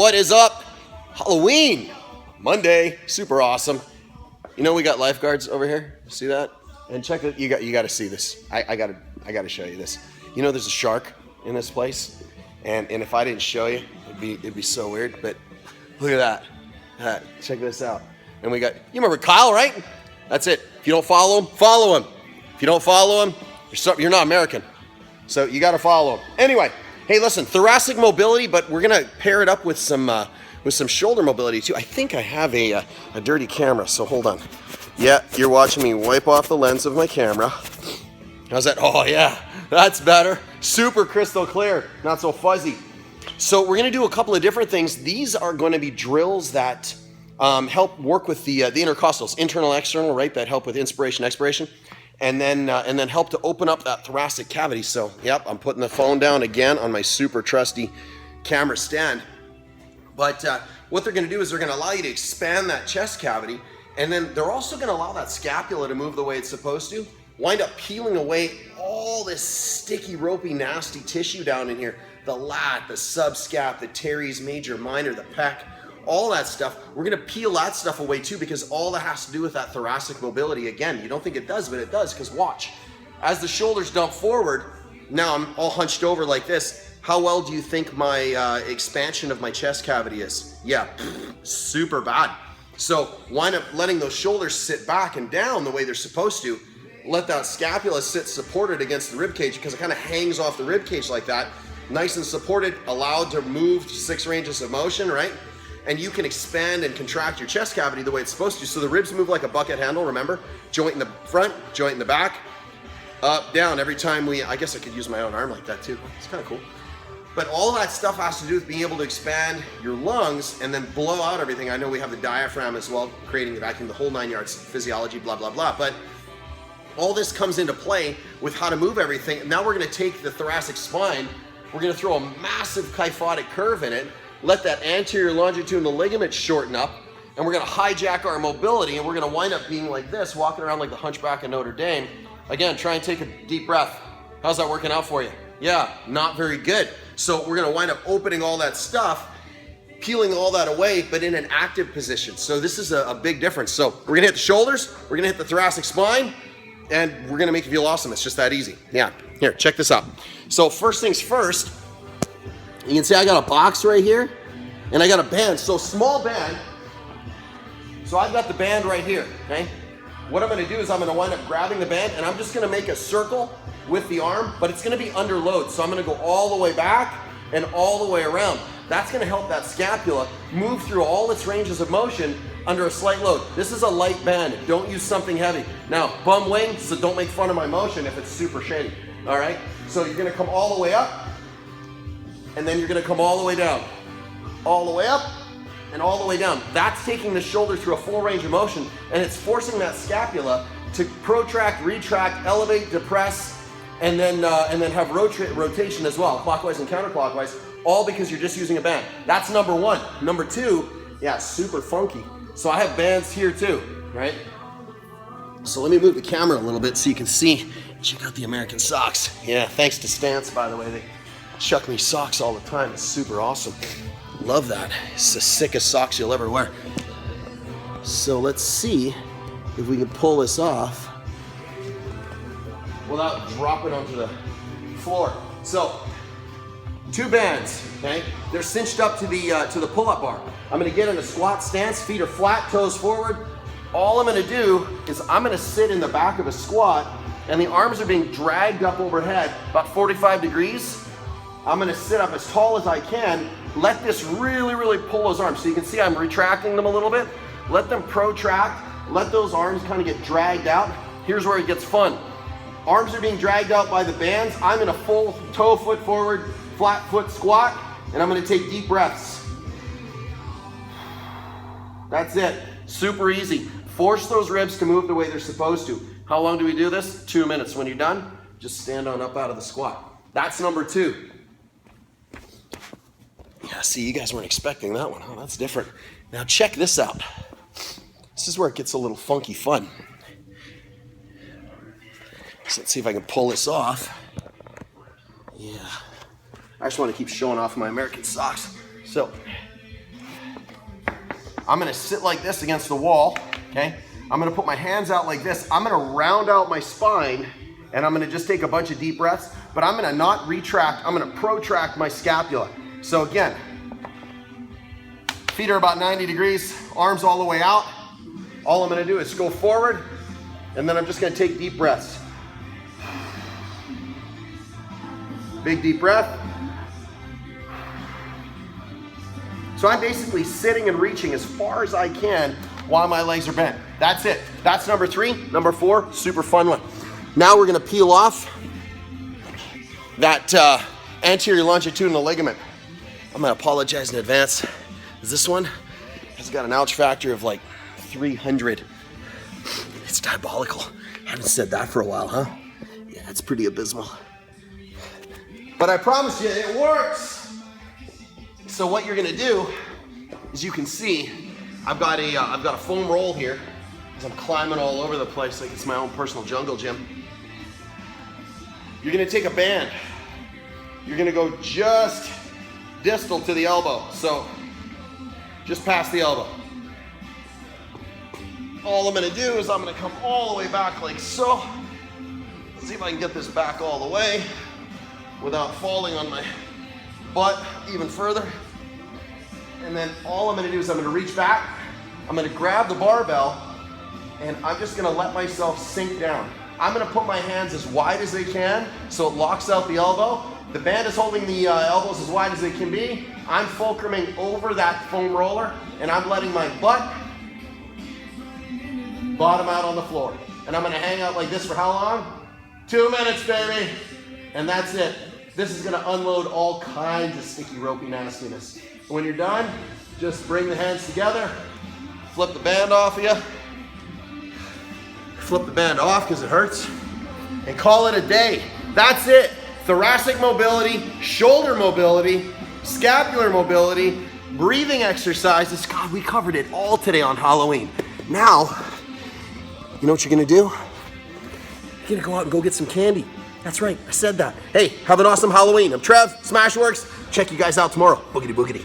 What is up? Halloween, Monday, super awesome. You know we got lifeguards over here. See that? And check it. You got to see this. I got to show you this. You know there's a shark in this place, and if I didn't show you, it'd be so weird. But look at that. Check this out. And we got. You remember Kyle, right? That's it. If you don't follow him, follow him. If you don't follow him, you're not American. So you got to follow him. Anyway, hey, listen, thoracic mobility, but we're gonna pair it up with some shoulder mobility too. I think I have a dirty camera, so hold on. Yeah, you're watching me wipe off the lens of my camera. How's that? Oh yeah, that's better. Super crystal clear, not so fuzzy. So we're gonna do a couple of different things. These are gonna be drills that help work with the intercostals, internal, external, right? That help with inspiration, expiration. And then help to open up that thoracic cavity. So, yep, I'm putting the phone down again on my super trusty camera stand. But what they're going to do is they're going to allow you to expand that chest cavity, and then they're also going to allow that scapula to move the way it's supposed to, wind up peeling away all this sticky, ropey, nasty tissue down in here. The lat, the subscap, the teres major, minor, the pec, all that stuff. We're gonna peel that stuff away too, because all that has to do with that thoracic mobility. Again, you don't think it does, but it does, because watch. As the shoulders dump forward, now I'm all hunched over like this. How well do you think my expansion of my chest cavity is? Yeah, super bad. So wind up letting those shoulders sit back and down the way they're supposed to. Let that scapula sit supported against the rib cage, because it kind of hangs off the rib cage like that. Nice and supported, allowed to move 6 ranges of motion, right? And you can expand and contract your chest cavity the way it's supposed to. So the ribs move like a bucket handle, remember? Joint in the front, joint in the back, up, down. Every time I guess I could use my own arm like that too. It's kind of cool. But all that stuff has to do with being able to expand your lungs and then blow out everything. I know we have the diaphragm as well, creating the vacuum, the whole 9 yards, physiology, blah, blah, blah. But all this comes into play with how to move everything. And now we're gonna take the thoracic spine, we're gonna throw a massive kyphotic curve in it, let that anterior longitudinal ligament shorten up, and we're gonna hijack our mobility, and we're gonna wind up being like this, walking around like the Hunchback of Notre Dame. Again, try and take a deep breath. How's that working out for you? Yeah, not very good. So we're gonna wind up opening all that stuff, peeling all that away, but in an active position. So this is a big difference. So we're gonna hit the shoulders, we're gonna hit the thoracic spine, and we're gonna make you feel awesome. It's just that easy. Yeah, here, check this out. So first things first, you can see I got a box right here, and I got a band, so small band. So I've got the band right here, okay? What I'm gonna do is I'm gonna wind up grabbing the band, and I'm just gonna make a circle with the arm, but it's gonna be under load. So I'm gonna go all the way back and all the way around. That's gonna help that scapula move through all its ranges of motion under a slight load. This is a light band, don't use something heavy. Now, bum wing, so don't make fun of my motion if it's super shady, all right? So you're gonna come all the way up, and then you're gonna come all the way down. All the way up, and all the way down. That's taking the shoulder through a full range of motion, and it's forcing that scapula to protract, retract, elevate, depress, and then have rotation as well, clockwise and counterclockwise, all because you're just using a band. That's number one. Number two, yeah, super funky. So I have bands here too, right? So let me move the camera a little bit so you can see. Check out the American socks. Yeah, thanks to Stance, by the way. They chuck me socks all the time. It's super awesome. Love that. It's the sickest socks you'll ever wear. So let's see if we can pull this off without dropping onto the floor. So 2 bands, okay? They're cinched up to the pull-up bar. I'm gonna get in a squat stance, feet are flat, toes forward. All I'm gonna do is I'm gonna sit in the back of a squat, and the arms are being dragged up overhead about 45 degrees. I'm gonna sit up as tall as I can, let this really, really pull those arms. So you can see I'm retracting them a little bit. Let them protract, let those arms kind of get dragged out. Here's where it gets fun. Arms are being dragged out by the bands. I'm in a full toe foot forward, flat foot squat, and I'm gonna take deep breaths. That's it, super easy. Force those ribs to move the way they're supposed to. How long do we do this? 2 minutes. When you're done, just stand on up out of the squat. That's number 2. Yeah, see, you guys weren't expecting that one. Oh, that's different. Now check this out. This is where it gets a little funky fun. So let's see if I can pull this off. Yeah. I just want to keep showing off my American socks. So I'm gonna sit like this against the wall, okay? I'm gonna put my hands out like this. I'm gonna round out my spine, and I'm gonna just take a bunch of deep breaths, but I'm gonna not retract, I'm gonna protract my scapula. So again, feet are about 90 degrees, arms all the way out. All I'm gonna do is go forward, and then I'm just gonna take deep breaths. Big deep breath. So I'm basically sitting and reaching as far as I can while my legs are bent. That's it. That's number 3. Number 4, super fun one. Now we're gonna peel off that anterior longitudinal ligament. I'm gonna apologize in advance. This one has got an ouch factor of like 300. It's diabolical. I haven't said that for a while, huh? Yeah, it's pretty abysmal. But I promise you, it works. So what you're gonna do, as you can see, I've got a foam roll here, as I'm climbing all over the place like it's my own personal jungle gym. You're gonna take a band. You're gonna go just distal to the elbow, so just past the elbow. All I'm gonna do is I'm gonna come all the way back like so. Let's see if I can get this back all the way without falling on my butt even further. And then all I'm gonna do is I'm gonna reach back, I'm gonna grab the barbell, and I'm just gonna let myself sink down. I'm gonna put my hands as wide as they can so it locks out the elbow. The band is holding the elbows as wide as they can be. I'm fulcruming over that foam roller, and I'm letting my butt bottom out on the floor. And I'm gonna hang out like this for how long? 2 minutes, baby. And that's it. This is gonna unload all kinds of sticky, ropey nastiness. When you're done, just bring the hands together, flip the band off of you, flip the band off because it hurts, and call it a day. That's it. Thoracic mobility, shoulder mobility, scapular mobility, breathing exercises. God, we covered it all today on Halloween. Now, you know what you're gonna do? You're gonna go out and go get some candy. That's right, I said that. Hey, have an awesome Halloween. I'm Trev, SmashweRx. Check you guys out tomorrow. Boogity boogity.